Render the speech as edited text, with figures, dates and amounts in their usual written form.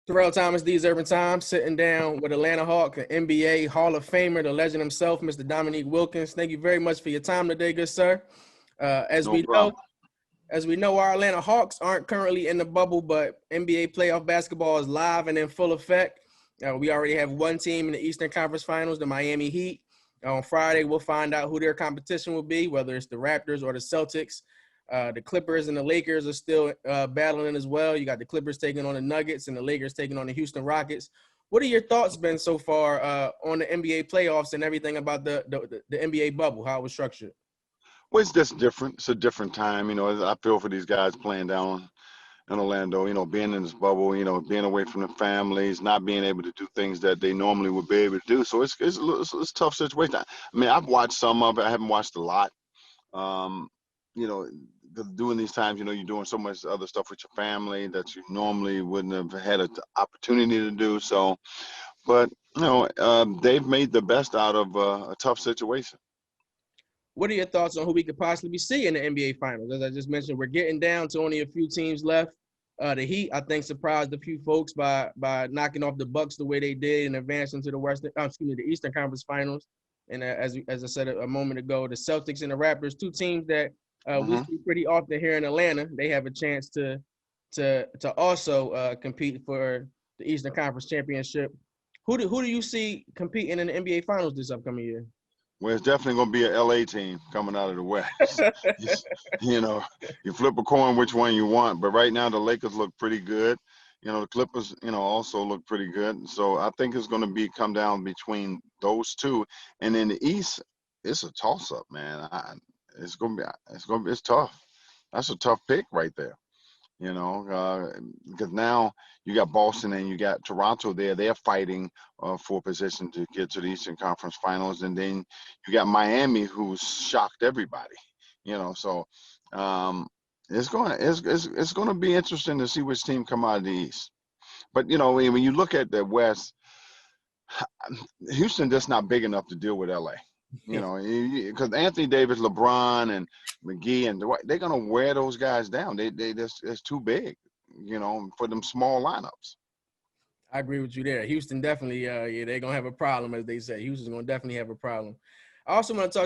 Terrell Thomas, TheseUrbanTimes, sitting down with Atlanta Hawk, an NBA Hall of Famer, the legend himself, Mr. Dominique Wilkins. Thank you very much for your time today, good sir. As No we know, problem. our Atlanta Hawks aren't currently in the bubble, but NBA playoff basketball is live and in full effect. We already have one team in the Eastern Conference Finals, the Miami Heat. On Friday, we'll find out who their competition will be, whether it's the Raptors or the Celtics. The Clippers and the Lakers are still battling as well. You got the Clippers taking on the Nuggets and the Lakers taking on the Houston Rockets. What are your thoughts been so far on the NBA playoffs and everything about the NBA bubble, how it was structured? Well, it's just different. It's a different time. I feel for these guys playing down in Orlando, being in this bubble, being away from the families, not being able to do things that they normally would be able to do. So it's a tough situation. I mean, I've watched some of it. I haven't watched a lot. Um, you know, 'Cause doing these times, you're doing so much other stuff with your family that you normally wouldn't have had an opportunity to do. So, but, they've made the best out of a tough situation. What are your thoughts on who we could possibly see in the NBA Finals? As I just mentioned, we're getting down to only a few teams left. The Heat, I think, surprised a few folks by knocking off the Bucks the way they did and advancing to the Eastern Conference Finals. And as I said a moment ago, the Celtics and the Raptors, two teams that we Hmm. see pretty often here in Atlanta, they have a chance to also compete for the Eastern Conference Championship. Who do you see competing in the NBA Finals this upcoming year? Well, it's definitely going to be an LA team coming out of the West. Just, you know, you flip a coin which one you want. But right now, the Lakers look pretty good. The Clippers, also look pretty good. So I think it's going to come down between those two. And in the East, it's a toss up, man. It's tough. That's a tough pick right there. Because now you got Boston and you got Toronto there. They're fighting for position to get to the Eastern Conference Finals, and then you got Miami, who's shocked everybody. So it's going to be interesting to see which team come out of the East. But when you look at the West, Houston just not big enough to deal with LA. Because Anthony Davis, LeBron, and McGee and Dwight, they're gonna wear those guys down. They just it's too big, for them small lineups. I agree with you there. Houston definitely, yeah, they're gonna have a problem, as they say. Houston's gonna definitely have a problem. I also want to talk